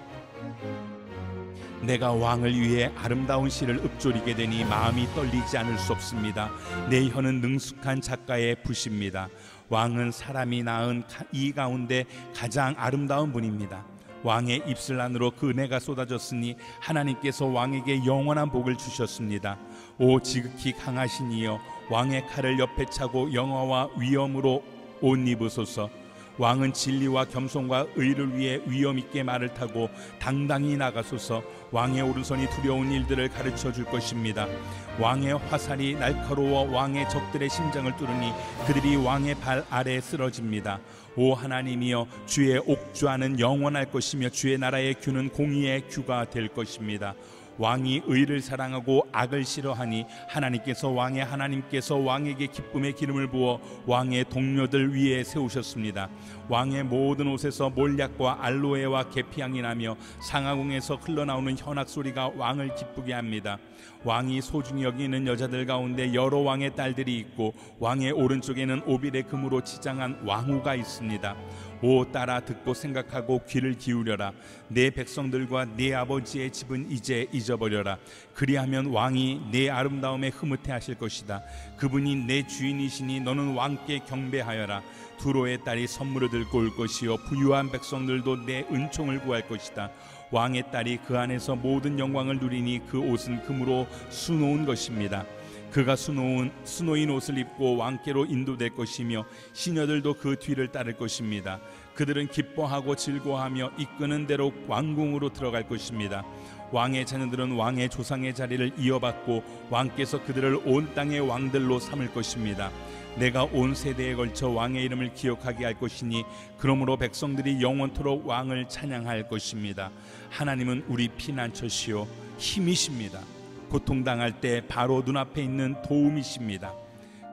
내가 왕을 위해 아름다운 시를 읊조리게 되니 마음이 떨리지 않을 수 없습니다. 내 혀는 능숙한 작가의 붓입니다. 왕은 사람이 낳은 이 가운데 가장 아름다운 분입니다. 왕의 입술 안으로 그 은혜가 쏟아졌으니 하나님께서 왕에게 영원한 복을 주셨습니다. 오 지극히 강하신 이여, 왕의 칼을 옆에 차고 영화와 위엄으로 옷 입으소서. 왕은 진리와 겸손과 의를 위해 위엄 있게 말을 타고 당당히 나가소서. 왕의 오른손이 두려운 일들을 가르쳐 줄 것입니다. 왕의 화살이 날카로워 왕의 적들의 심장을 뚫으니 그들이 왕의 발 아래 쓰러집니다. 오 하나님이여, 주의 옥좌는 영원할 것이며 주의 나라의 규는 공의의 규가 될 것입니다. 왕이 의를 사랑하고 악을 싫어하니 하나님께서 왕에게 기쁨의 기름을 부어 왕의 동료들 위에 세우셨습니다. 왕의 모든 옷에서 몰약과 알로에와 계피향이 나며 상하궁에서 흘러나오는 현악 소리가 왕을 기쁘게 합니다. 왕이 소중히 여기는 여자들 가운데 여러 왕의 딸들이 있고 왕의 오른쪽에는 오빌의 금으로 치장한 왕후가 있습니다. 오 딸아, 듣고 생각하고 귀를 기울여라. 내 백성들과 내 아버지의 집은 이제 잊어버려라. 그리하면 왕이 내 아름다움에 흐뭇해 하실 것이다. 그분이 내 주인이시니 너는 왕께 경배하여라. 두로의 딸이 선물을 들고 올 것이요 부유한 백성들도 내 은총을 구할 것이다. 왕의 딸이 그 안에서 모든 영광을 누리니 그 옷은 금으로 수놓은 것입니다. 그가 수놓인 옷을 입고 왕께로 인도될 것이며 시녀들도 그 뒤를 따를 것입니다. 그들은 기뻐하고 즐거워하며 이끄는 대로 왕궁으로 들어갈 것입니다. 왕의 자녀들은 왕의 조상의 자리를 이어받고 왕께서 그들을 온 땅의 왕들로 삼을 것입니다. 내가 온 세대에 걸쳐 왕의 이름을 기억하게 할 것이니 그러므로 백성들이 영원토록 왕을 찬양할 것입니다. 하나님은 우리 피난처시요 힘이십니다. 고통당할 때 바로 눈앞에 있는 도움이십니다.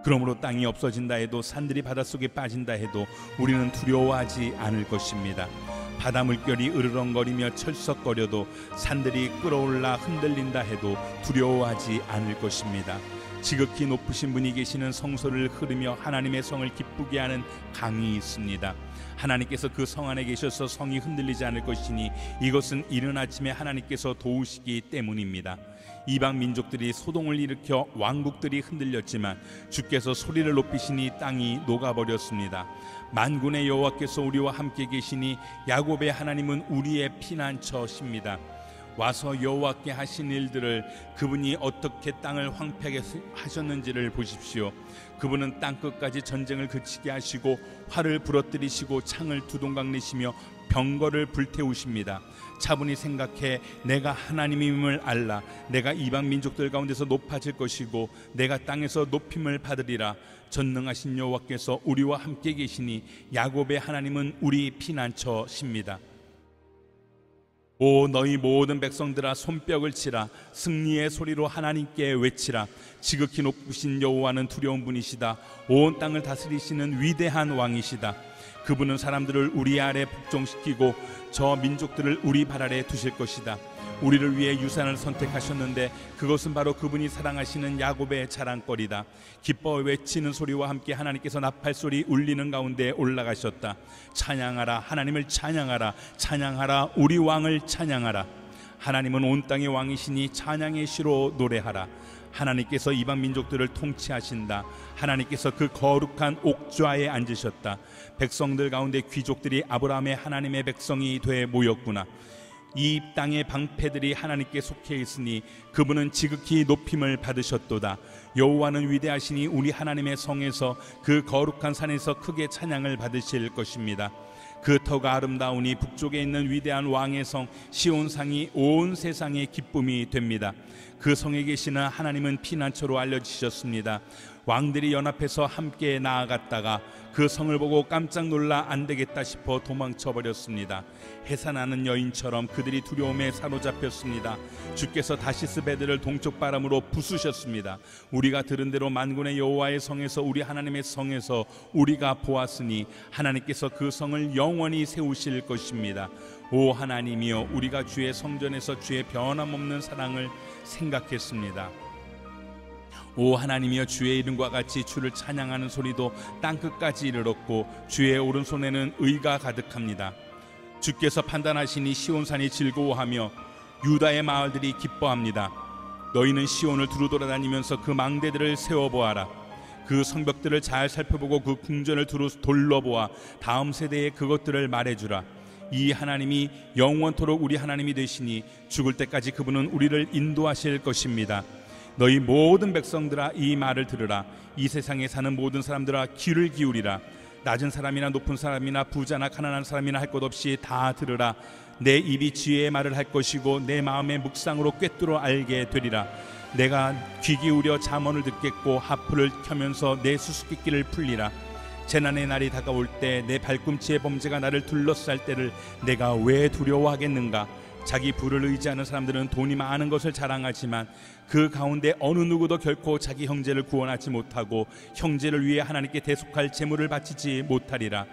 그러므로 땅이 없어진다 해도 산들이 바닷속에 빠진다 해도 우리는 두려워하지 않을 것입니다. 바다 물결이 으르렁거리며 철썩거려도 산들이 끌어올라 흔들린다 해도 두려워하지 않을 것입니다. 지극히 높으신 분이 계시는 성소를 흐르며 하나님의 성을 기쁘게 하는 강이 있습니다. 하나님께서 그 성 안에 계셔서 성이 흔들리지 않을 것이니 이것은 이른 아침에 하나님께서 도우시기 때문입니다. 이방 민족들이 소동을 일으켜 왕국들이 흔들렸지만 주께서 소리를 높이시니 땅이 녹아버렸습니다. 만군의 여호와께서 우리와 함께 계시니 야곱의 하나님은 우리의 피난처십니다. 와서 여호와께 하신 일들을, 그분이 어떻게 땅을 황폐하게 하셨는지를 보십시오. 그분은 땅끝까지 전쟁을 그치게 하시고 활을 부러뜨리시고 창을 두동강 내시며 병거를 불태우십니다. 차분히 생각해 내가 하나님임을 알라. 내가 이방 민족들 가운데서 높아질 것이고 내가 땅에서 높임을 받으리라. 전능하신 여호와께서 우리와 함께 계시니 야곱의 하나님은 우리 피난처십니다. 오 너희 모든 백성들아 손뼉을 치라. 승리의 소리로 하나님께 외치라. 지극히 높으신 여호와는 두려운 분이시다. 온 땅을 다스리시는 위대한 왕이시다. 그분은 사람들을 우리 아래 복종시키고 저 민족들을 우리 발 아래 두실 것이다. 우리를 위해 유산을 선택하셨는데 그것은 바로 그분이 사랑하시는 야곱의 자랑거리다. 기뻐 외치는 소리와 함께 하나님께서 나팔소리 울리는 가운데 올라가셨다. 찬양하라, 하나님을 찬양하라. 찬양하라, 우리 왕을 찬양하라. 하나님은 온 땅의 왕이시니 찬양의 시로 노래하라. 하나님께서 이방 민족들을 통치하신다. 하나님께서 그 거룩한 옥좌에 앉으셨다. 백성들 가운데 귀족들이 아브라함의 하나님의 백성이 돼 모였구나. 이 땅의 방패들이 하나님께 속해 있으니 그분은 지극히 높임을 받으셨도다. 여호와는 위대하시니 우리 하나님의 성에서 그 거룩한 산에서 크게 찬양을 받으실 것입니다. 그 터가 아름다우니 북쪽에 있는 위대한 왕의 성 시온상이 온 세상의 기쁨이 됩니다. 그 성에 계시는 하나님은 피난처로 알려지셨습니다. 왕들이 연합해서 함께 나아갔다가 그 성을 보고 깜짝 놀라 안 되겠다 싶어 도망쳐 버렸습니다. 해산하는 여인처럼 그들이 두려움에 사로잡혔습니다. 주께서 다시스 배들을 동쪽 바람으로 부수셨습니다. 우리가 들은 대로 만군의 여호와의 성에서 우리 하나님의 성에서 우리가 보았으니 하나님께서 그 성을 영원히 세우실 것입니다. 오 하나님이여, 우리가 주의 성전에서 주의 변함없는 사랑을 생각했습니다. 오 하나님이여, 주의 이름과 같이 주를 찬양하는 소리도 땅끝까지 이르렀고 주의 오른손에는 의가 가득합니다. 주께서 판단하시니 시온산이 즐거워하며 유다의 마을들이 기뻐합니다. 너희는 시온을 두루 돌아다니면서 그 망대들을 세워보아라. 그 성벽들을 잘 살펴보고 그 궁전을 두루 둘러보아 다음 세대에 그것들을 말해주라. 이 하나님이 영원토록 우리 하나님이 되시니 죽을 때까지 그분은 우리를 인도하실 것입니다. 너희 모든 백성들아 이 말을 들으라. 이 세상에 사는 모든 사람들아 귀를 기울이라. 낮은 사람이나 높은 사람이나 부자나 가난한 사람이나 할 것 없이 다 들으라. 내 입이 지혜의 말을 할 것이고 내 마음의 묵상으로 꿰뚫어 알게 되리라. 내가 귀 기울여 잠언을 듣겠고 하프를 켜면서 내 수수께끼를 풀리라. 재난의 날이 다가올 때 내 발꿈치의 범죄가 나를 둘러쌀 때를 내가 왜 두려워하겠는가. 자기 부를 의지하는 사람들은 돈이 많은 것을 자랑하지만 그 가운데 어느 누구도 결코 자기 형제를 구원하지 못하고 형제를 위해 하나님께 대속할 제물을 바치지 못하리라.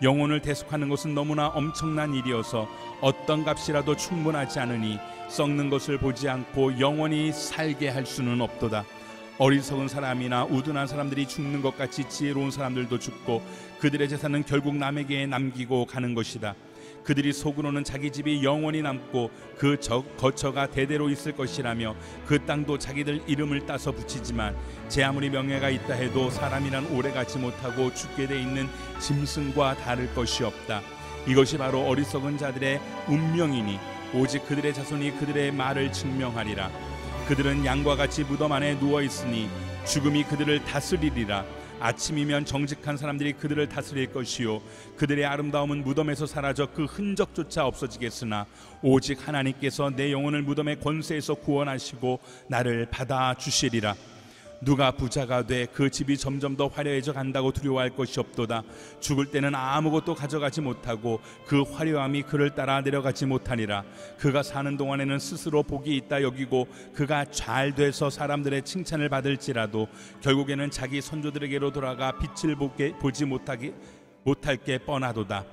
영혼을 대속하는 것은 너무나 엄청난 일이어서 어떤 값이라도 충분하지 않으니 썩는 것을 보지 않고 영원히 살게 할 수는 없도다. 어리석은 사람이나 우둔한 사람들이 죽는 것 같이 지혜로운 사람들도 죽고 그들의 재산은 결국 남에게 남기고 가는 것이다. 그들이 속으로는 자기 집이 영원히 남고 그 거처가 대대로 있을 것이라며 그 땅도 자기들 이름을 따서 붙이지만 제 아무리 명예가 있다 해도 사람이란 오래가지 못하고 죽게 돼 있는 짐승과 다를 것이 없다. 이것이 바로 어리석은 자들의 운명이니 오직 그들의 자손이 그들의 말을 증명하리라. 그들은 양과 같이 무덤 안에 누워 있으니 죽음이 그들을 다스리리라. 아침이면 정직한 사람들이 그들을 다스릴 것이요 그들의 아름다움은 무덤에서 사라져 그 흔적조차 없어지겠으나 오직 하나님께서 내 영혼을 무덤의 권세에서 구원하시고 나를 받아주시리라. 누가 부자가 돼 그 집이 점점 더 화려해져 간다고 두려워할 것이 없도다. 죽을 때는 아무것도 가져가지 못하고 그 화려함이 그를 따라 내려가지 못하니라. 그가 사는 동안에는 스스로 복이 있다 여기고 그가 잘 돼서 사람들의 칭찬을 받을지라도 결국에는 자기 선조들에게로 돌아가 빛을 보지 못할 게 뻔하도다.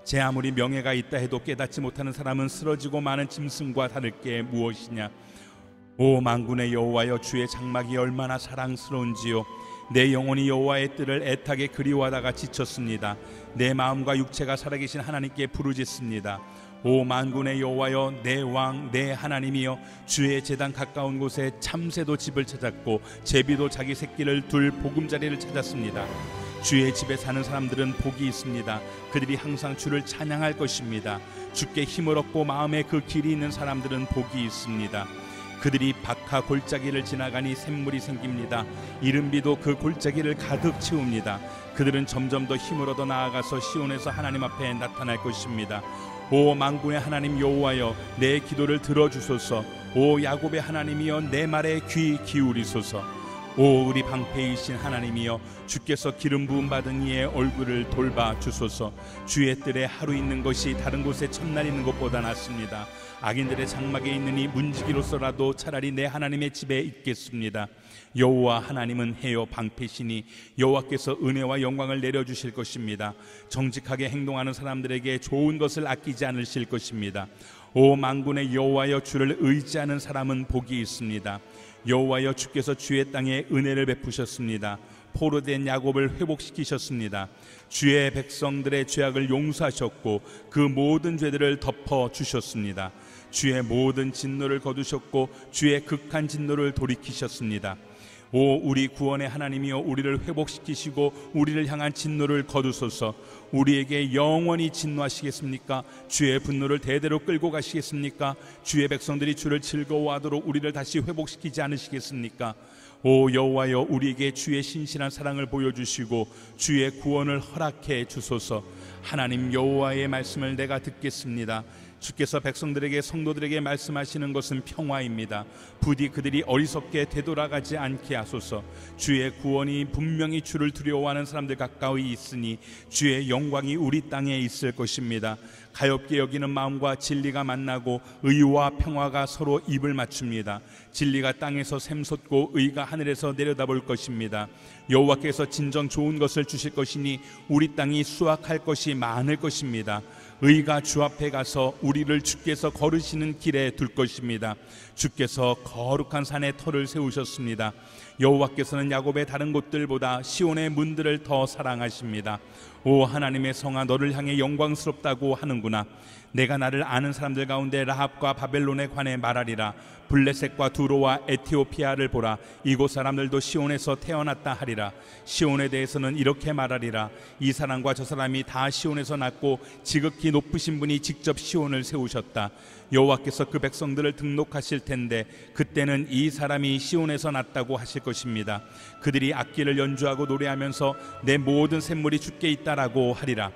제 아무리 명예가 있다 해도 깨닫지 못하는 사람은 쓰러지고 많은 짐승과 다를 게 무엇이냐. 오 만군의 여호와여, 주의 장막이 얼마나 사랑스러운지요. 내 영혼이 여호와의 뜰을 애타게 그리워하다가 지쳤습니다. 내 마음과 육체가 살아계신 하나님께 부르짖습니다. 오 만군의 여호와여, 내 왕 내 하나님이여, 주의 제단 가까운 곳에 참새도 집을 찾았고 제비도 자기 새끼를 둘 보금자리를 찾았습니다. 주의 집에 사는 사람들은 복이 있습니다. 그들이 항상 주를 찬양할 것입니다. 주께 힘을 얻고 마음에 그 길이 있는 사람들은 복이 있습니다. 그들이 박하 골짜기를 지나가니 샘물이 생깁니다. 이른비도 그 골짜기를 가득 채웁니다. 그들은 점점 더 힘을 얻어 나아가서 시온에서 하나님 앞에 나타날 것입니다. 오 만군의 하나님 여호와여, 내 기도를 들어주소서. 오 야곱의 하나님이여, 내 말에 귀 기울이소서. 오 우리 방패이신 하나님이여, 주께서 기름 부음 받은 이의 얼굴을 돌봐 주소서. 주의 뜰에 하루 있는 것이 다른 곳에 첫날 있는 것보다 낫습니다. 악인들의 장막에 있는 이 문지기로서라도 차라리 내 하나님의 집에 있겠습니다. 여호와 하나님은 해요 방패시니 여호와께서 은혜와 영광을 내려주실 것입니다. 정직하게 행동하는 사람들에게 좋은 것을 아끼지 않으실 것입니다. 오 만군의 여호와여, 주를 의지하는 사람은 복이 있습니다. 여호와여, 주께서 주의 땅에 은혜를 베푸셨습니다. 포로된 야곱을 회복시키셨습니다. 주의 백성들의 죄악을 용서하셨고 그 모든 죄들을 덮어 주셨습니다. 주의 모든 진노를 거두셨고 주의 극한 진노를 돌이키셨습니다. 오 우리 구원의 하나님이여, 우리를 회복시키시고 우리를 향한 진노를 거두소서. 우리에게 영원히 진노하시겠습니까? 주의 분노를 대대로 끌고 가시겠습니까? 주의 백성들이 주를 즐거워하도록 우리를 다시 회복시키지 않으시겠습니까? 오 여호와여, 우리에게 주의 신실한 사랑을 보여주시고 주의 구원을 허락해 주소서. 하나님 여호와의 말씀을 내가 듣겠습니다. 주께서 백성들에게 성도들에게 말씀하시는 것은 평화입니다. 부디 그들이 어리석게 되돌아가지 않게 하소서. 주의 구원이 분명히 주를 두려워하는 사람들 가까이 있으니 주의 영광이 우리 땅에 있을 것입니다. 가엾게 여기는 마음과 진리가 만나고 의와 평화가 서로 입을 맞춥니다. 진리가 땅에서 샘솟고 의가 하늘에서 내려다볼 것입니다. 여호와께서 진정 좋은 것을 주실 것이니 우리 땅이 수확할 것이 많을 것입니다. 의가 주 앞에 가서 우리를 주께서 걸으시는 길에 둘 것입니다. 주께서 거룩한 산에 터를 세우셨습니다. 여호와께서는 야곱의 다른 곳들보다 시온의 문들을 더 사랑하십니다. 오 하나님의 성아, 너를 향해 영광스럽다고 하는구나. 내가 나를 아는 사람들 가운데 라합과 바벨론에 관해 말하리라. 블레셋과 두로와 에티오피아를 보라. 이곳 사람들도 시온에서 태어났다 하리라. 시온에 대해서는 이렇게 말하리라. 이 사람과 저 사람이 다 시온에서 났고 지극히 높으신 분이 직접 시온을 세우셨다. 여호와께서 그 백성들을 등록하실 텐데 그때는 이 사람이 시온에서 났다고 하실 것입니다. 그들이 악기를 연주하고 노래하면서 내 모든 샘물이 주께 있다라고 하리라.